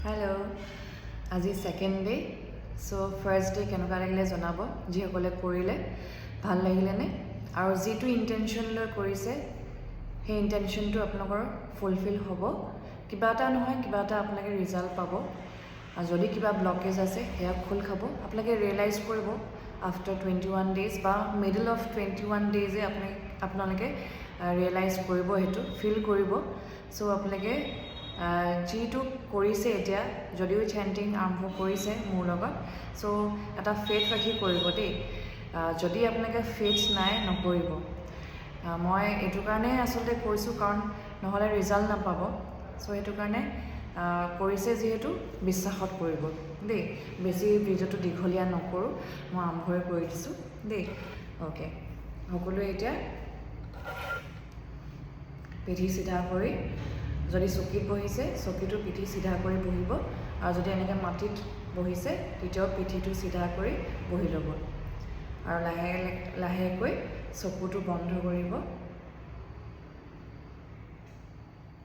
Hello, আজি second day. So first day কেনেকুৱা লাগিলে জনাব যিসকলে কৰিলে ভাল লাগিলে নে আৰু যিটো ইন্টেনশন লৈ কৰিছে সেই ইন্টেনশনটো আপোনালোকৰ ফুলফিল হ'ব কিবা এটা নহয় কিবা এটা আপোনালোকে ৰিজাল্ট পাব আৰু যদি কিবা ব্লকেজ আছে হেয়া খোল খাব আপোনালোকে ৰিয়েলাইজ কৰিব আফটাৰ 21 days বা মিডল অফ 21 days আপোনালোকে ৰিয়েলাইজ কৰিব হেতু ফিল কৰিব সো আপোনালোকে যিটো কৰিছে এতিয়া যদিও চেণ্টিং আৰম্ভ কৰিছে মোৰ লগত সো এটা ফেথ ৰাখি কৰিব দেই যদি আপোনালোকে ফেথ নাই নকৰিব মই এইটো কাৰণে আচলতে কৈছোঁ কাৰণ নহ'লে ৰিজাল্ট নাপাব সো এইটো কাৰণে কৰিছে যিহেতু বিশ্বাসত কৰিব দেই বেছি ভিডিঅ'টো দীঘলীয়া নকৰোঁ মই আৰম্ভই কৰি দিছোঁ দেই অ'কে সকলোৱে এতিয়া পিঠি চিধা কৰি যদি চকীত বহিছে চকীটো পিঠি চিধা কৰি বহিব আৰু যদি এনেকৈ মাটিত বহিছে তেতিয়াও পিঠিটো চিধা কৰি বহি ল'ব আৰু লাহেকৈ চকুটো বন্ধ কৰিব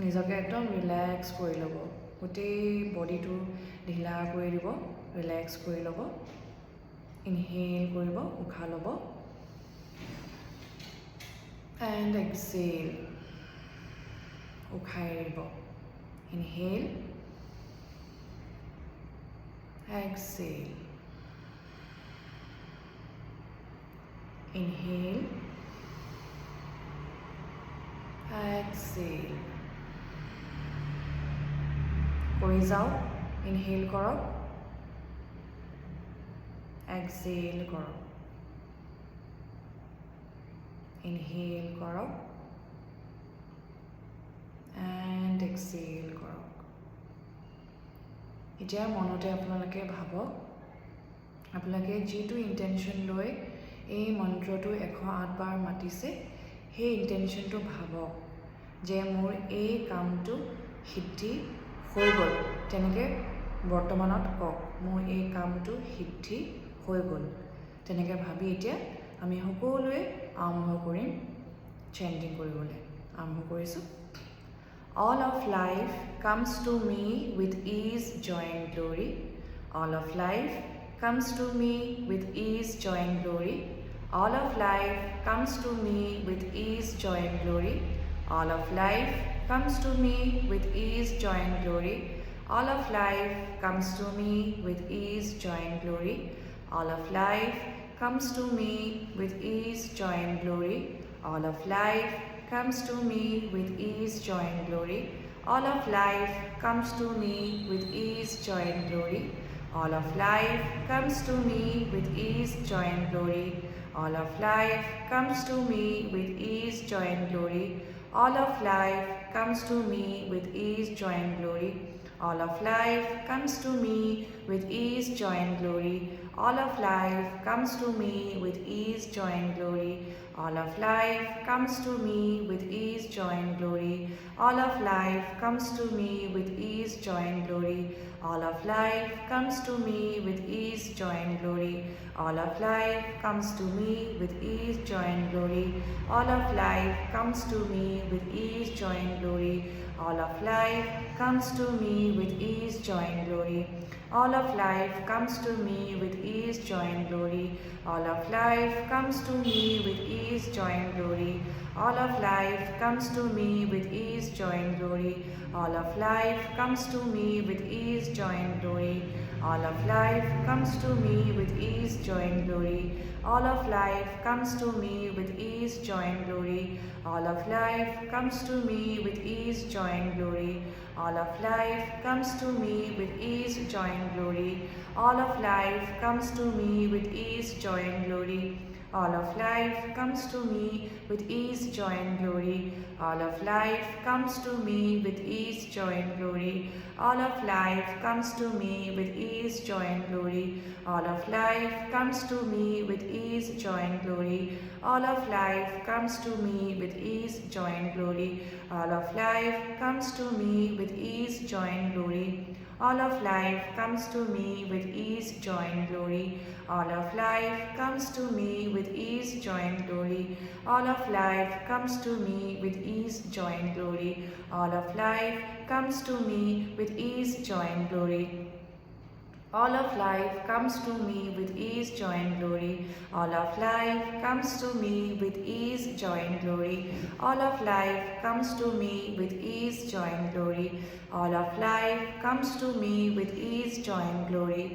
নিজকে একদম ৰিলেক্স কৰি ল'ব গোটেই বডিটো ঢিলা কৰি দিব ৰিলেক্স কৰি ল'ব ইনহেল কৰিব উশাহ ল'ব এণ্ড এক্সেল উশাহ এৰিব ইনহেল এক্সেল inhale exhale কৰি যাওক ইনহেল কৰক এক্সেল কৰক ইনহেল কৰক এণ্ড এক্সেল কৰক এতিয়া মনতে আপোনালোকে ভাবক আপোনালোকে যিটো ইন্টেনশন লৈ এই মন্ত্ৰটো 108 বাৰ মাতিছে সেই ইন্টেনশনটো ভাবক যে মোৰ এই কামটো সিদ্ধি হৈ গ'ল তেনেকৈ বৰ্তমানত কওক মোৰ এই কামটো সিদ্ধি হৈ গ'ল তেনেকৈ ভাবি এতিয়া আমি সকলোৱে আৰম্ভ কৰিম চেণ্টিং কৰিবলৈ আৰম্ভ কৰিছোঁ All of life comes to me with ease, joy and glory. All of life comes to me with ease, joy and glory. All of life comes to me with ease, joy and glory. All of life comes to me with ease, joy and glory. All of life comes to me with ease, joy and glory. All of life comes to me with ease, joy and glory. All of life comes to me with ease, joy and glory. All of life comes to me with ease, joy and glory. All of life comes to me with ease, joy and glory. All of life comes to me with ease, joy and glory. All of life comes to me with ease, joy and glory. All of life comes to me with ease, joy and glory. All of life comes to me with ease, joy and glory. All of life comes to me with ease, joy and glory. All of life comes to me with ease, joy and glory. All of life comes to me with ease, joy and glory. All of life comes to me with ease, joy and glory. All of life comes to me with ease, joy and glory. All of life comes to me with ease, joy and glory. All of life comes to me with ease, joy and glory. All of life comes to me with ease, joy and glory. All of life comes to me with ease, joy and glory. All of life comes to me with ease, joy and glory. All of life comes to me with ease, joy and glory. All of life comes to me with ease, joy and glory. All of life comes to me with ease, joy and glory. All of life comes to me with ease, joy and glory. All of life comes to me with ease, joy and glory. All of life comes to me with ease, joy and glory. All of life comes to me with ease, joy and glory. All of life comes to me with ease, joy and glory. All of life comes to me with ease, joy and glory. All of life comes to me with ease, joy and glory. All of life comes to me with ease, joy and glory. All of life comes to me with ease, joy and glory. All of life comes to me with ease, joy and glory. All of life comes to me with ease, joy and glory. All of life comes to me with ease, joy and glory. All of life comes to me with ease, joy and glory. All of life comes to me with ease, joy and glory. All of life comes to me with ease, joy and glory. All of life comes to me with ease, joy and glory.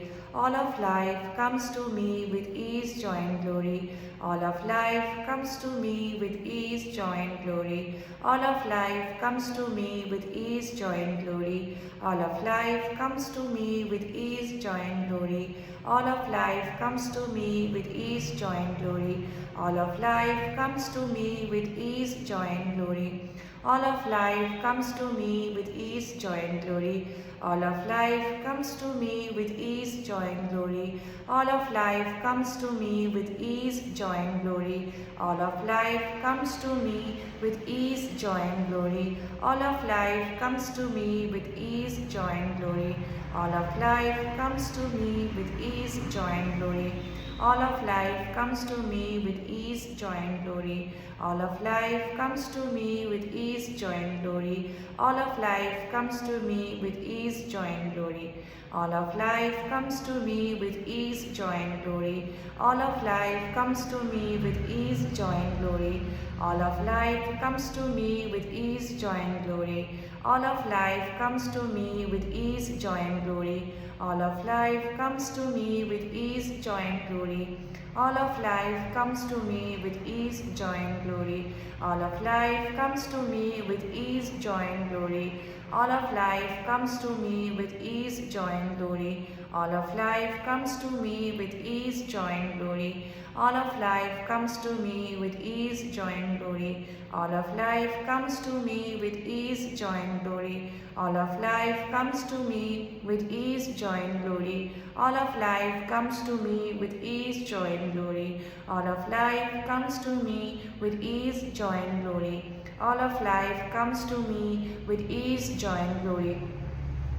All of life comes to me with ease, joy and glory. All of life comes to me with ease, joy and glory. All of life comes to me with ease, joy and glory. All of life comes to me with ease, joy and glory. All of life comes to me with ease, joy and glory. All of life comes to me with ease, joy and glory. All of life comes to me with ease, joy and glory. All of life comes to me with ease, joy and glory. All of life comes to me with ease, joy and glory. All of life comes to me with ease, joy and glory. All of life comes to me with ease, joy and glory. All of life comes to me with ease, joy and glory. All of life comes to me with ease, joy and glory. All of life comes to me with ease, joy and glory. All of life comes to me with ease, joy and glory. All of life comes to me with ease, joy and glory. All of life comes to me with ease, joy and glory. All of life comes to me with ease, joy and glory. All of life comes to me with ease, joy and glory. All of life comes to me with ease, joy and glory. All of life comes to me with ease, joy and glory. All of life comes to me with ease, joy and glory. All of life comes to me with ease, joy and glory. All of life comes to me with ease, joy and glory. All of life comes to me with ease, joy and glory. All of life comes to me with ease, joy and glory. All of life comes to me with ease, joy and glory. All of life comes to me with ease, joy and glory. All of life comes to me with ease, joy and glory. All of life comes to me with ease, joy and glory.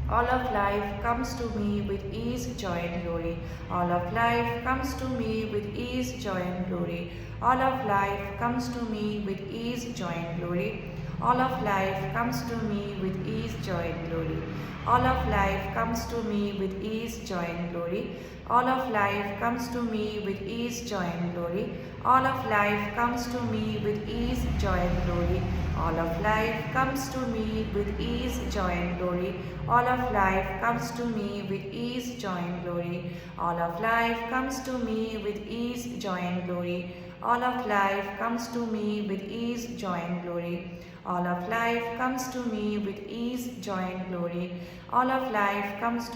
All of life comes to me with ease, joy and glory. All of life comes to me with ease, joy and glory. All of life comes to me with ease, joy and glory. All of life comes to me with ease, joy and glory. All of life comes to me with ease, joy and glory. All of life comes to me with ease, joy and glory. All of life comes to me with ease, joy and glory. All of life comes to me with ease, joy and glory. All of life comes to me with ease, joy and glory. All of life comes to me with ease, joy and glory. All of life comes to me with ease, joy and glory. All of life comes to me with ease, joy and glory. All of life comes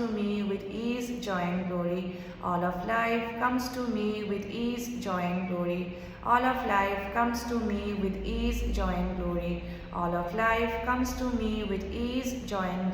to me with ease, joy and glory. All of life comes to me with ease, joy and glory. All of life comes to me with ease, joy and glory.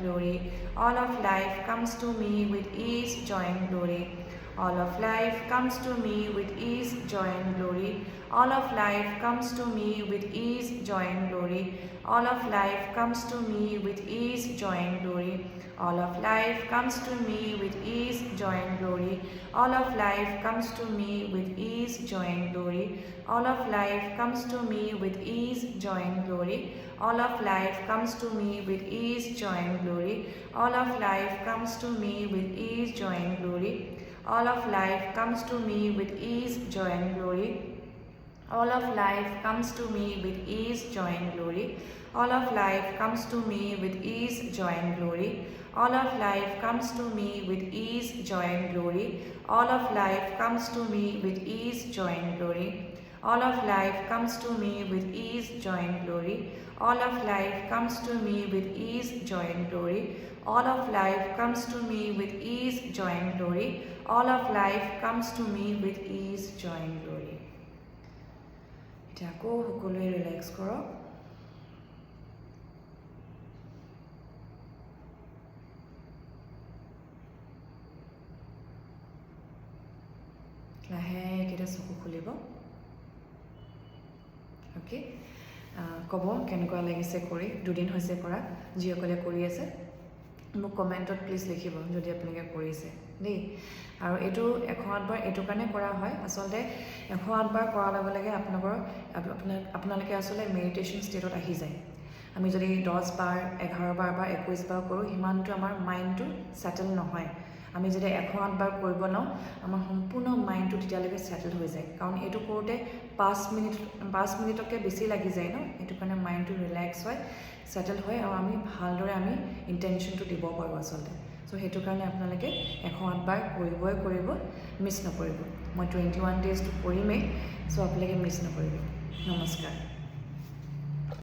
All of life comes to me with ease, joy and glory. All of life comes to me with ease, joy and glory. All of life comes to me with ease, joy and glory. All of life comes to me with ease, joy and glory. All of life comes to me with ease, joy and glory. All of life comes to me with ease, joy and glory. All of life comes to me with ease, joy and glory. All of life comes to me with ease, joy and glory. All of life comes to me with ease, joy and glory. All of life comes to me with ease, joy and glory. All of life comes to me with ease, joy and glory. All of life comes to me with ease, joy and glory. All of life comes to me with ease, joy and glory. All of life comes to me with ease, joy and glory. All of life comes to me with ease, joy and glory. All of life comes to me with ease, joy and glory. All of life comes to me with ease, joy and glory. All of life comes to me with ease, joy and glory. All of life comes to me with ease, joy and glory. এতিয়া আকৌ সকলোৱে relax কৰক। লাহেকৈ চকু খুলিব। Okay, ক'ব কেনেকুৱা লাগিছে কৰি, দুদিন হৈছে কৰা, যিসকলে কৰি আছে মোক কমেণ্টত প্লিজ লিখিব যদি আপোনালোকে কৰিছে দেই। আৰু এইটো 108 বাৰ এইটো কাৰণে কৰা হয়, আচলতে 108 বাৰ কৰাৰ লগে লগে আপোনালোকে আচলতে মেডিটেশ্যন ষ্টেটত আহি যায়। আমি যদি 10 বাৰ 11 বাৰ বা 21 বাৰ কৰোঁ সিমানটো আমাৰ মাইণ্ডটো ছেটেল নহয়। আমি যদি 108 বাৰ কৰিব লওঁ আমাৰ সম্পূৰ্ণ মাইণ্ডটো তেতিয়ালৈকে ছেটেল হৈ যায়, কাৰণ এইটো কৰোঁতে 5 মিনিটতকৈ বেছি লাগি যায় ন, সেইটো কাৰণে মাইণ্ডটো ৰিলেক্স হয়, ছেটেল হয়, আৰু আমি ভালদৰে আমি ইণ্টেনশ্যনটো দিব পাৰোঁ আচলতে। চ' সেইটো কাৰণে আপোনালোকে 108 বাৰ কৰিব, মিছ নকৰিব। মই 21 ডেজটো কৰিমেই, চ' আপোনালোকে মিছ নকৰিব। নমস্কাৰ।